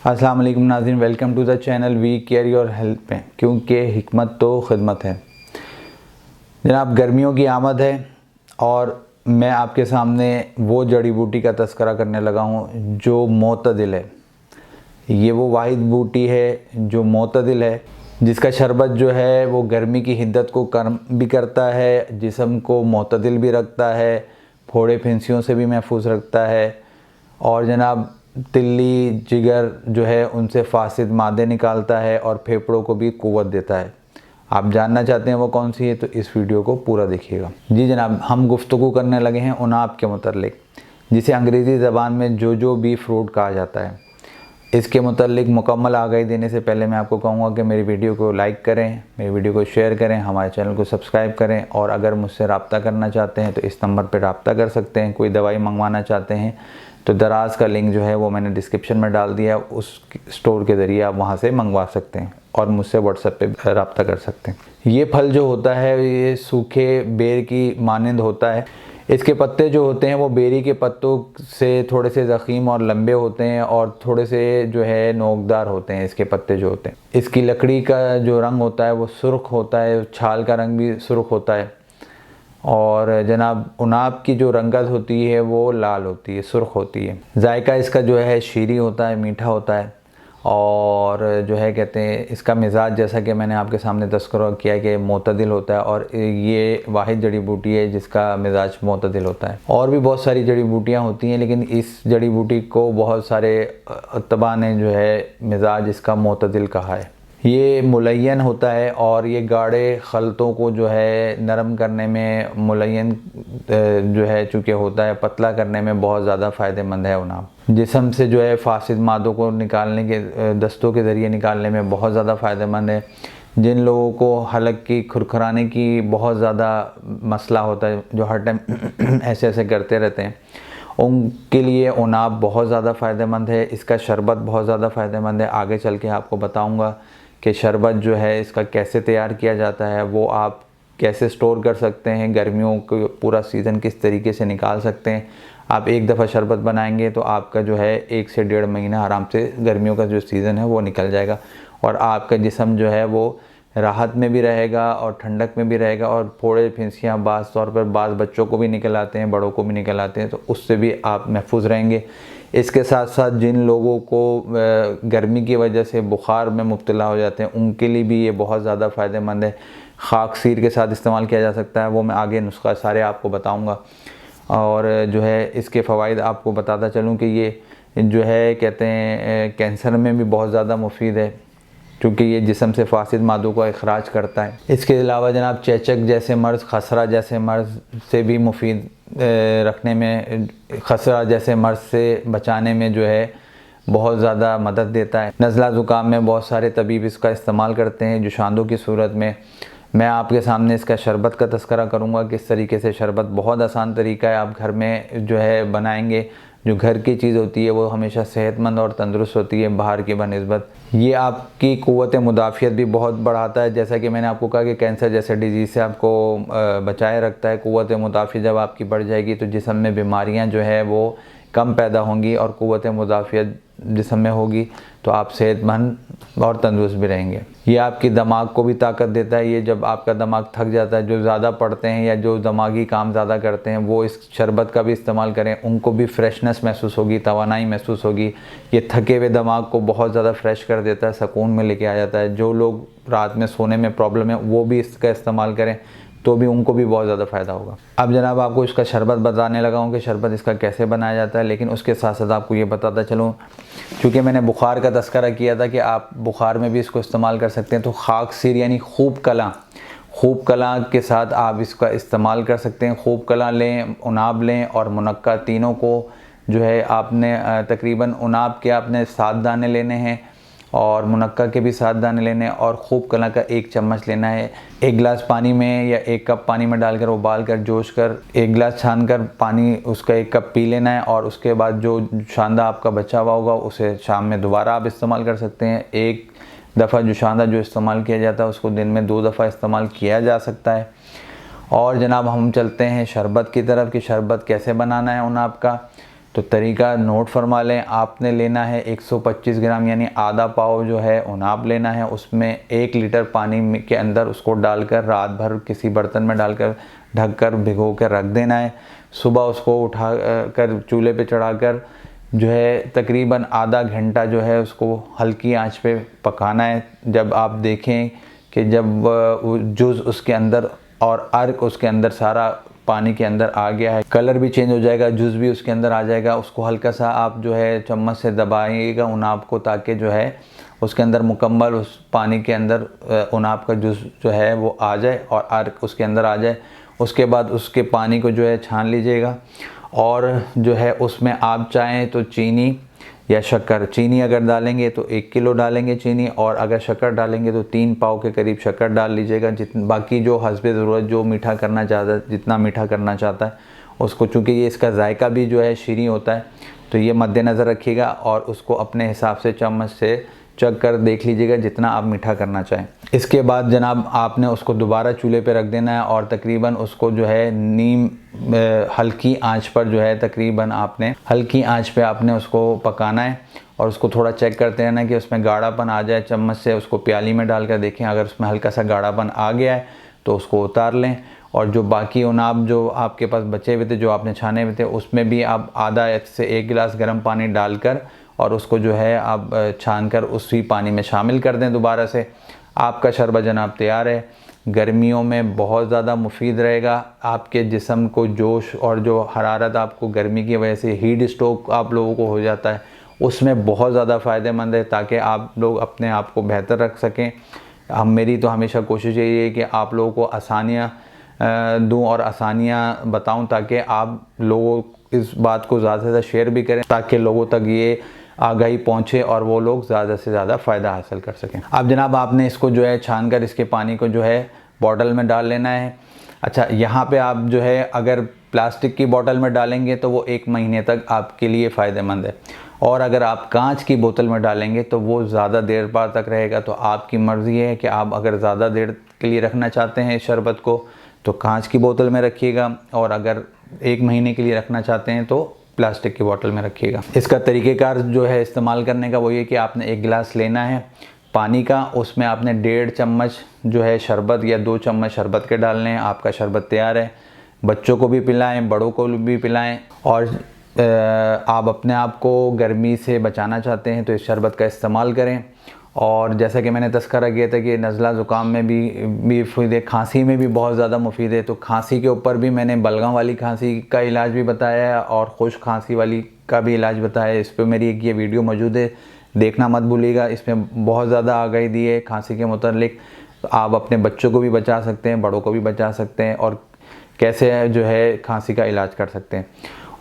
अस्सलाम वालेकुम नाज़रीन, welcome to the channel we care your health पे, क्योंकि हिकमत तो खिदमत है। जनाब, गर्मियों की आमद है और मैं आपके सामने वो जड़ी बूटी का तज़किरा करने लगा हूँ जो मोतदिल है। ये वो वाहिद बूटी है जो मोतदिल है, जिसका शरबत जो है वो गर्मी की हिद्दत को कम भी करता है, जिस्म को मोतदिल भी रखता है, फोड़े फिंसियों से भी महफूज रखता है और जनाब तिल्ली जिगर जो है उनसे फासिद मादे निकालता है और फेफड़ों को भी क़ुव्वत देता है। आप जानना चाहते हैं वो कौन सी है, तो इस वीडियो को पूरा देखिएगा। जी जनाब, हम गुफ्तगू करने लगे हैं उनाब के मुतल्लिक, जिसे अंग्रेज़ी ज़बान में जोजोबी फ्रूट कहा जाता है। इसके मुतल्लिक मुकम्मल आगाही देने से पहले मैं आपको कहूँगा कि मेरी वीडियो को लाइक करें, मेरी वीडियो को शेयर करें, हमारे चैनल को सब्सक्राइब करें और अगर मुझसे रब्ता करना चाहते हैं तो इस नंबर पर रब्ता कर सकते हैं। कोई दवाई मंगवाना चाहते हैं तो दराज का लिंक जो है वो मैंने डिस्क्रिप्शन में डाल दिया है, उस स्टोर के ज़रिए आप वहाँ से मंगवा सकते हैं और मुझसे व्हाट्सएप पे रब्ता कर सकते हैं। ये फल जो होता है ये सूखे बेर की मानंद होता है। इसके पत्ते जो होते हैं वो बेरी के पत्तों से थोड़े से ज़ख़ीम और लंबे होते हैं और थोड़े से जो है नोकदार होते हैं इसके पत्ते जो होते हैं। इसकी लकड़ी का जो रंग होता है वो सुर्ख होता है, छाल का रंग भी सुर्ख होता है और जनाब उनाब की जो रंगत होती है वो लाल होती है, सुर्ख होती है। जायका इसका जो है शीरी होता है, मीठा होता है और जो है कहते हैं इसका मिजाज, जैसा कि मैंने आपके सामने तज़किरा किया कि मोतदिल होता है और ये वाहिद जड़ी बूटी है जिसका मिजाज मोतदिल होता है। और भी बहुत सारी जड़ी बूटियाँ होती हैं लेकिन इस जड़ी बूटी को बहुत सारे अतबा ने जो है मिजाज इसका मोतदिल कहा है। ये मुलय्यन होता है और ये गाढ़े खलतों को जो है नरम करने में, मुलय्यन जो है चूँकि होता है पतला करने में बहुत ज़्यादा फ़ायदेमंद है उनाब। जिस्म से जो है फासिद मादों को निकालने के, दस्तों के ज़रिए निकालने में बहुत ज़्यादा फ़ायदेमंद है। जिन लोगों को हलक की खुरखराने की बहुत ज़्यादा मसला होता है, जो हर टाइम ऐसे ऐसे करते रहते हैं, उनके लिए उनाब बहुत ज़्यादा फ़ायदेमंद है। इसका शरबत बहुत ज़्यादा फ़ायदेमंद है। आगे चल के आपको बताऊँगा कि शरबत जो है इसका कैसे तैयार किया जाता है, वो आप कैसे स्टोर कर सकते हैं, गर्मियों को पूरा सीज़न किस तरीके से निकाल सकते हैं। आप एक दफ़ा शरबत बनाएंगे तो आपका जो है 1 से 1.5 महीना आराम से गर्मियों का जो सीज़न है वो निकल जाएगा और आपका जिस्म जो है वो राहत में भी रहेगा और ठंडक में भी रहेगा। और फोड़े फिंसियाँ बाज़ तौर पर बाज़ बच्चों को भी निकल आते हैं, बड़ों को भी निकल आते हैं, तो उससे भी आप महफूज रहेंगे। इसके साथ साथ जिन लोगों को गर्मी की वजह से बुखार में मुब्तला हो जाते हैं उनके लिए भी ये बहुत ज़्यादा फ़ायदेमंद है। खाक सीर के साथ इस्तेमाल किया जा सकता है, वो मैं आगे नुस्खा सारे आपको बताऊंगा। और जो है इसके फ़वाइद आपको बताता चलूँ कि ये जो है कहते हैं कैंसर में भी बहुत ज़्यादा मुफीद है, क्योंकि ये जिस्म से फासिद मादों को अखराज करता है। इसके अलावा जनाब चेचक जैसे मर्ज़, खसरा जैसे मर्ज़ से भी मुफीद रखने में, खसरा जैसे मर्ज़ से बचाने में जो है बहुत ज़्यादा मदद देता है। नज़ला ज़ुकाम में बहुत सारे तबीब इसका इस्तेमाल करते हैं जुशांदों की सूरत में। मैं आपके सामने इसका शरबत का तज़किरा करूँगा, किस तरीके से शरबत, बहुत आसान तरीका है, आप घर में जो है बनाएंगे। जो घर की चीज़ होती है वो हमेशा सेहतमंद और तंदुरुस्त होती है बाहर की बनिस्बत। ये आपकी क़ुव्वत मुदाफ़ियत भी बहुत बढ़ाता है, जैसा कि मैंने आपको कहा कि कैंसर जैसे डिजीज़ से आपको बचाए रखता है। क़ुव्वत मुदाफ़ियत जब आपकी बढ़ जाएगी तो जिस्म में बीमारियाँ जो है वो कम पैदा होंगी और क़ुव्वत मुदाफ़ियत जिस्म में होगी तो आप सेहतमंद और तंदुरुस्त भी रहेंगे। ये आपकी दिमाग को भी ताकत देता है। ये जब आपका दिमाग थक जाता है, जो ज़्यादा पढ़ते हैं या जो दिमागी काम ज़्यादा करते हैं वो इस शरबत का भी इस्तेमाल करें, उनको भी फ्रेशनेस महसूस होगी, तवानाई महसूस होगी। ये थके हुए दिमाग को बहुत ज़्यादा फ्रेश कर देता है, सुकून में लेके आ जाता है। जो लोग रात में सोने में प्रॉब्लम है वो भी इसका इस्तेमाल करें तो भी उनको भी बहुत ज़्यादा फ़ायदा होगा। अब जनाब आपको इसका शरबत बताने लगा हूँ कि शरबत इसका कैसे बनाया जाता है, लेकिन उसके साथ साथ आपको ये बताता चलूँ, क्योंकि मैंने बुखार का तज़किरा किया था कि आप बुखार में भी इसको इस्तेमाल कर सकते हैं, तो खाक सीर यानी खूब कलां के साथ आप इसका इस्तेमाल कर सकते हैं। खूब कलां लें, उनाब लें और मुनक्का, तीनों को जो है आपने तकरीबन उनाब के आपने 7 दाने लेने हैं और मुनक्का के भी 7 दाने लेने हैं और खूब कलां का 1 चम्मच लेना है। 1 गिलास पानी में या 1 कप पानी में डालकर उबाल कर जोश कर 1 गिलास छान कर पानी उसका 1 कप पी लेना है और उसके बाद जो शांदा आपका बचा हुआ होगा उसे शाम में दोबारा आप इस्तेमाल कर सकते हैं। एक दफ़ा जो शांदा जो इस्तेमाल किया जाता है उसको दिन में 2 दफ़ा इस्तेमाल किया जा सकता है। और जनाब हम चलते हैं शरबत की तरफ कि शरबत कैसे बनाना है उनाब का। तो तरीका नोट फरमा लें। आपने लेना है 125 ग्राम यानी आधा पाव जो है उनाब लेना है। उसमें 1 लीटर पानी के अंदर उसको डालकर रात भर किसी बर्तन में डालकर ढक कर भिगो कर रख देना है। सुबह उसको उठा कर चूल्हे पे चढ़ाकर जो है तकरीबन आधा घंटा जो है उसको हल्की आंच पे पकाना है। जब आप देखें कि जब जूस उसके अंदर और अर्क उसके अंदर सारा पानी के अंदर आ गया है, कलर भी चेंज हो जाएगा, जूस भी उसके अंदर आ जाएगा, उसको हल्का सा आप जो है चम्मच से दबाइएगा उनाब को, ताकि जो है उसके अंदर मुकम्मल उस पानी के अंदर उनाब का जूस जो है वो आ जाए और अर्क उसके अंदर आ जाए। उसके बाद उसके पानी को जो है छान लीजिएगा और जो है उसमें आप चाहें तो चीनी या शक्कर, चीनी अगर डालेंगे तो 1 किलो डालेंगे चीनी, और अगर शक्कर डालेंगे तो 3 पाव के करीब शक्कर डाल लीजिएगा। बाकी जो हस्बे ज़रूरत जो मीठा करना चाहता है, जितना मीठा करना चाहता है उसको, चूँकि ये इसका जायका भी जो है शीरी होता है तो ये मद्देनज़र रखिएगा और उसको अपने हिसाब से चम्मच से चख कर देख लीजिएगा जितना आप मीठा करना चाहें। इसके बाद जनाब आपने उसको दोबारा चूल्हे पे रख देना है और तकरीबन उसको जो है हल्की आंच पर जो है तकरीबन आपने हल्की आंच पे आपने उसको पकाना है और उसको थोड़ा चेक करते रहना कि उसमें गाढ़ापन आ जाए। चम्मच से उसको प्याली में डाल कर देखें, अगर उसमें हल्का सा गाढ़ापन आ गया है तो उसको उतार लें। और जो बाकी उनाब जो आपके पास बचे हुए थे, जो आपने छाने हुए थे, उसमें भी आप आधा से 1 गिलास गर्म पानी डालकर और उसको जो है आप छान कर उसी पानी में शामिल कर दें दोबारा से। आपका शरबत जनाब तैयार है। गर्मियों में बहुत ज़्यादा मुफीद रहेगा, आपके जिस्म को जोश और जो हरारत आपको गर्मी की वजह से हीट स्ट्रोक आप लोगों को हो जाता है उसमें बहुत ज़्यादा फ़ायदेमंद है, ताकि आप लोग अपने आप को बेहतर रख सकें। मेरी तो हमेशा कोशिश यही है कि आप लोगों को आसानियाँ दूँ और आसानियाँ बताऊँ, ताकि आप लोगों इस बात को ज़्यादा से ज़्यादा शेयर भी करें, ताकि लोगों तक ये आगाही पहुँचे और वो लोग ज़्यादा से ज़्यादा फ़ायदा हासिल कर सकें। अब जनाब आपने इसको जो है छान कर इसके पानी को जो है बॉटल में डाल लेना है। अच्छा, यहाँ पे आप जो है अगर प्लास्टिक की बोतल में डालेंगे तो वो 1 महीने तक आपके लिए फ़ायदेमंद है, और अगर आप कांच की बोतल में डालेंगे तो वो ज़्यादा देर पार तक रहेगा। तो आपकी मर्ज़ी है कि आप अगर ज़्यादा देर के लिए रखना चाहते हैं इस शरबत को तो कांच की बोतल में रखिएगा, और अगर 1 महीने के लिए रखना चाहते हैं तो प्लास्टिक की बोतल में रखिएगा। इसका तरीक़ेकार जो है इस्तेमाल करने का वो ये कि आपने 1 गिलास लेना है पानी का, उसमें आपने 1.5 चम्मच जो है शरबत या 2 चम्मच शरबत के डालने हैं। आपका शरबत तैयार है। बच्चों को भी पिलाएं, बड़ों को भी पिलाएं, और आप अपने आप को गर्मी से बचाना चाहते हैं तो इस शरबत का इस्तेमाल करें। और जैसा कि मैंने तज़किरा किया था कि नज़ला ज़ुकाम में भी मुफीद है, खांसी में भी बहुत ज़्यादा मुफीद है। तो खांसी के ऊपर भी मैंने बलगम वाली खांसी का इलाज भी बताया है और खुश्क खांसी वाली का भी इलाज बताया है। इस पर मेरी एक ये वीडियो मौजूद है, देखना मत भूलिएगा। इसमें बहुत ज़्यादा आगाही दी है खांसी के मुतालिक। तो आप अपने बच्चों को भी बचा सकते हैं, बड़ों को भी बचा सकते हैं, और कैसे जो है खांसी का इलाज कर सकते हैं।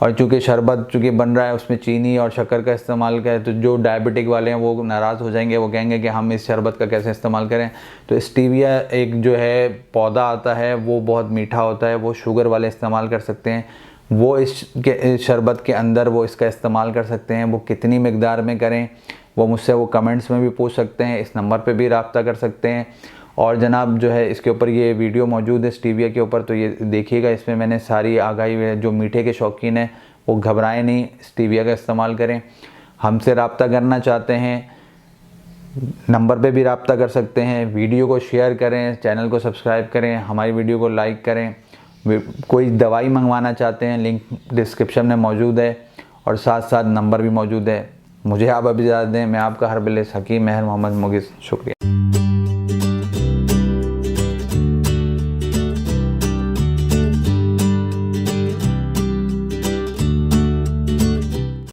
और चूँकि शरबत चूँकि बन रहा है उसमें चीनी और शक्कर का इस्तेमाल करें तो जो डायबिटिक वाले हैं वो नाराज़ हो जाएंगे, वो कहेंगे कि हम इस शरबत का कैसे इस्तेमाल करें। तो स्टीविया एक जो है पौधा आता है वो बहुत मीठा होता है, वो शुगर वाले इस्तेमाल कर सकते हैं। वो इस शरबत के अंदर वो इसका इस्तेमाल कर सकते हैं। वो कितनी मिकदार में करें वो मुझसे वो कमेंट्स में भी पूछ सकते हैं, इस नंबर पर भी रब्ता कर सकते हैं। और जनाब जो है इसके ऊपर ये वीडियो मौजूद है स्टीविया के ऊपर, तो ये देखिएगा। इसमें मैंने सारी आगाही, जो मीठे के शौकीन हैं वो घबराएं नहीं, स्टीविया का इस्तेमाल करें। हमसे रब्ता करना चाहते हैं नंबर पे भी रब्ता कर सकते हैं। वीडियो को शेयर करें, चैनल को सब्सक्राइब करें, हमारी वीडियो को लाइक करें। कोई दवाई मंगवाना चाहते हैं लिंक डिस्क्रिप्शन में मौजूद है, और साथ साथ नंबर भी मौजूद है। मुझे आप अभी इजाज़त दें। मैं आपका हरबिल हकीम महर मोहम्मद मुगिस, शुक्रिया।